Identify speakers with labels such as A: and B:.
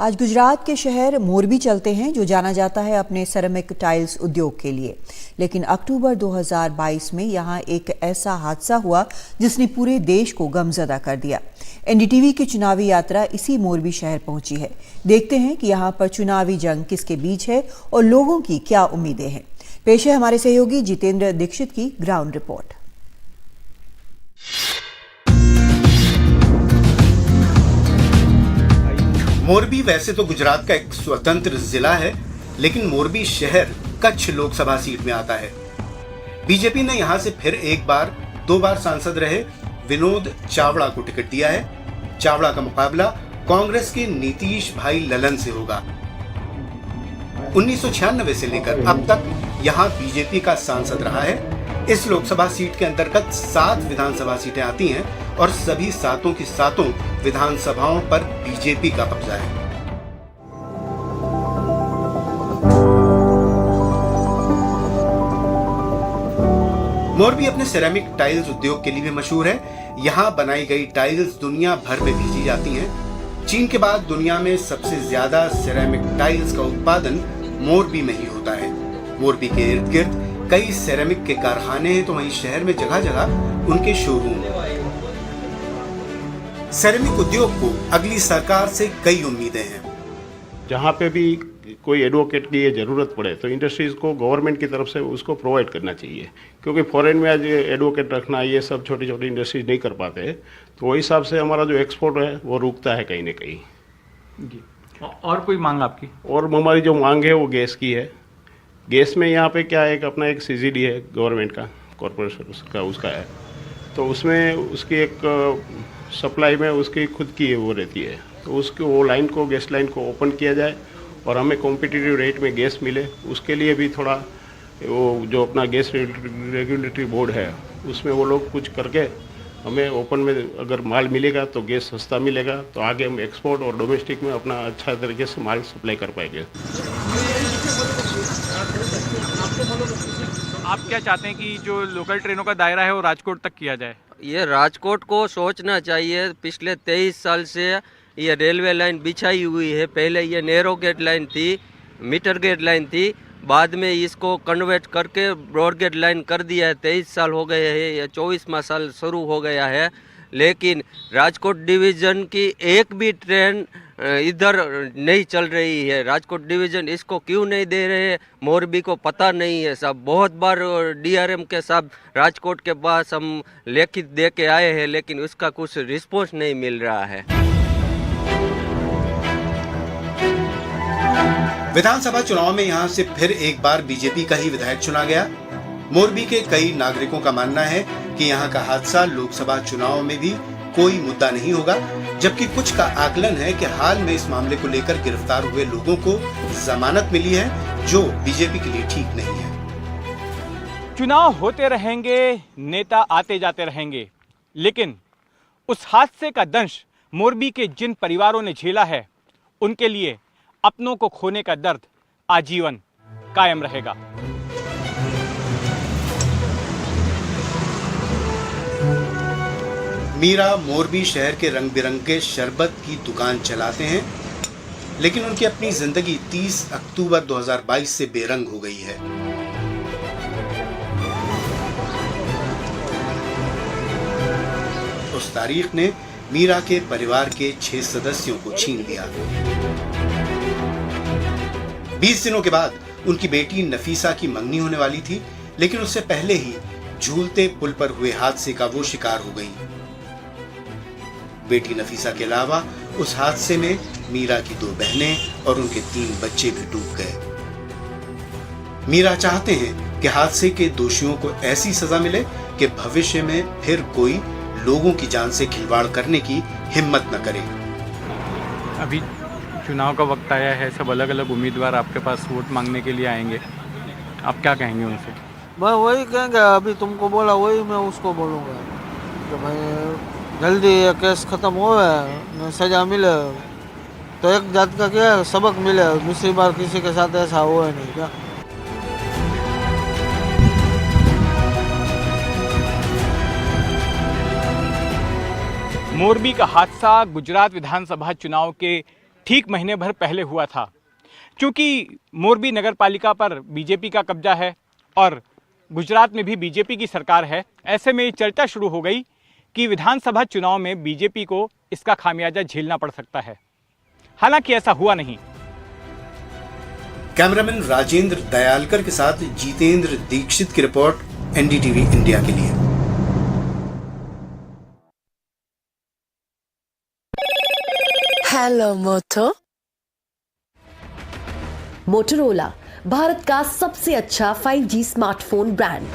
A: आज गुजरात के शहर मोरबी चलते हैं, जो जाना जाता है अपने सेरेमिक टाइल्स उद्योग के लिए। लेकिन अक्टूबर 2022 में यहाँ एक ऐसा हादसा हुआ जिसने पूरे देश को गमजदा कर दिया। एनडीटीवी की चुनावी यात्रा इसी मोरबी शहर पहुंची है। देखते हैं कि यहाँ पर चुनावी जंग किसके बीच है और लोगों की क्या उम्मीदें हैं। पेश है हमारे सहयोगी जितेंद्र दीक्षित की ग्राउंड रिपोर्ट।
B: मोरबी वैसे तो गुजरात का एक स्वतंत्र जिला है, लेकिन मोरबी शहर कच्छ लोकसभा सीट में आता है। बीजेपी ने यहां से फिर दो बार सांसद रहे विनोद चावड़ा को टिकट दिया है। चावड़ा का मुकाबला कांग्रेस के नीतीश भाई ललन से होगा। 1996 से लेकर अब तक यहां बीजेपी का सांसद रहा है। इस लोकसभा सीट के अंतर्गत 7 विधानसभा सीटें आती हैं और सभी सातों की सातों विधानसभाओं पर बीजेपी का कब्जा है। मोरबी अपने सेरेमिक टाइल्स उद्योग के लिए भी मशहूर है। यहाँ बनाई गई टाइल्स दुनिया भर में भेजी जाती हैं। चीन के बाद दुनिया में सबसे ज्यादा सेरेमिक टाइल्स का उत्पादन मोरबी में ही होता है। मोरबी के इर्द गिर्द कई सेरेमिक के कारखाने हैं, तो वहीं शहर में जगह जगह उनके शोरूम हैं। सेरेमिक उद्योग को अगली सरकार से कई उम्मीदें हैं।
C: जहाँ पे भी कोई एडवोकेट की ये ज़रूरत पड़े तो इंडस्ट्रीज़ को गवर्नमेंट की तरफ से उसको प्रोवाइड करना चाहिए, क्योंकि फॉरेन में आज एडवोकेट रखना ये सब छोटी छोटी इंडस्ट्रीज नहीं कर पाते। तो वही हिसाब से हमारा जो एक्सपोर्ट है वो रुकता है कहीं ना कहीं।
D: और कोई मांग आपकी?
C: और हमारी जो मांग है वो गैस की है। गैस में यहाँ पे क्या है, अपना एक सीजीडी है गवर्नमेंट का, कॉरपोरेशन का उसका है, तो उसमें उसकी एक सप्लाई में उसकी खुद की वो रहती है। तो उसको वो लाइन को, गैस लाइन को ओपन किया जाए और हमें कॉम्पिटिटिव रेट में गैस मिले। उसके लिए भी थोड़ा वो जो अपना गैस रेगुलेटरी बोर्ड है उसमें वो लोग कुछ करके हमें ओपन में अगर माल मिलेगा तो गैस सस्ता मिलेगा, तो आगे हम एक्सपोर्ट और डोमेस्टिक में अपना अच्छा तरीके से माल सप्लाई कर पाएंगे।
D: आप क्या चाहते हैं कि जो लोकल ट्रेनों का दायरा है वो राजकोट तक किया जाए?
E: ये राजकोट को सोचना चाहिए। पिछले 23 साल से ये रेलवे लाइन बिछाई हुई है। पहले ये नैरो गेज लाइन थी, मीटर गेज लाइन थी, बाद में इसको कन्वर्ट करके ब्रॉड गेज लाइन कर दिया है। 23 साल हो गए हैं, या 24वां साल शुरू हो गया है, लेकिन राजकोट डिवीज़न की एक भी ट्रेन इधर नहीं चल रही है। राजकोट डिवीज़न इसको क्यों नहीं दे रहे, मोरबी को पता नहीं है साहब। बहुत बार डीआरएम के साहब राजकोट के पास हम लिखित दे के आए हैं, लेकिन उसका कुछ रिस्पॉन्स नहीं मिल रहा है।
B: विधानसभा चुनाव में यहां से फिर एक बार बीजेपी का ही विधायक चुना गया। मोरबी के कई नागरिकों का मानना है कि यहां का हादसा लोकसभा चुनाव में भी कोई मुद्दा नहीं होगा, जबकि कुछ का आकलन है कि हाल में इस मामले को लेकर गिरफ्तार हुए लोगों को जमानत मिली है, जो बीजेपी के लिए ठीक नहीं है।
D: चुनाव होते रहेंगे, नेता आते जाते रहेंगे, लेकिन उस हादसे का दंश मोरबी के जिन परिवारों ने झेला है, उनके लिए अपनों को खोने का दर्द आजीवन कायम रहेगा।
B: मीरा मोरबी शहर के रंग बिरंगे शरबत की दुकान चलाते हैं, लेकिन उनकी अपनी जिंदगी 30 अक्टूबर 2022 से बेरंग हो गई है। उस तारीख ने मीरा के परिवार के 6 सदस्यों को छीन लिया। 20 दिनों के बाद उनकी बेटी नफीसा की मंगनी होने वाली थी, लेकिन उससे पहले ही झूलते पुल पर हुए हादसे का वो शिकार हो गई। बेटी नफीसा के अलावा उस हादसे में मीरा की 2 बहनें और उनके 3 बच्चे भी डूब गए। मीरा चाहते हैं कि हादसे के दोषियों को ऐसी सजा मिले कि भविष्य में फिर कोई लोगों की जान से खिलवाड़ करने की हिम्मत न करे।
D: अभी चुनाव का वक्त आया है, सब अलग अलग उम्मीदवार आपके पास वोट मांगने के लिए आएंगे, आप क्या कहेंगे उनसे?
F: मैं वही कहेंगे, अभी तुमको बोला वही मैं उसको बोलूँगा कि भाई जल्दी ये केस ख़त्म हो, सज़ा मिले, तो एक जात का क्या सबक मिले, दूसरी बार किसी के साथ ऐसा हो नहीं क्या।
D: मोरबी का हादसा गुजरात विधानसभा चुनाव के ठीक महीने भर पहले हुआ था। क्योंकि मोरबी नगर पालिका पर बीजेपी का कब्जा है और गुजरात में भी बीजेपी की सरकार है, ऐसे में ये चर्चा शुरू हो गई कि विधानसभा चुनाव में बीजेपी को इसका खामियाजा झेलना पड़ सकता है। हालांकि ऐसा हुआ नहीं।
B: कैमरामैन राजेंद्र दयालकर के साथ जितेंद्र दीक्षित की रिपोर्ट एनडीटीवी इंडिया के लिए।
G: हेलो मोटो। मोटोरोला भारत का सबसे अच्छा 5G स्मार्टफोन ब्रांड।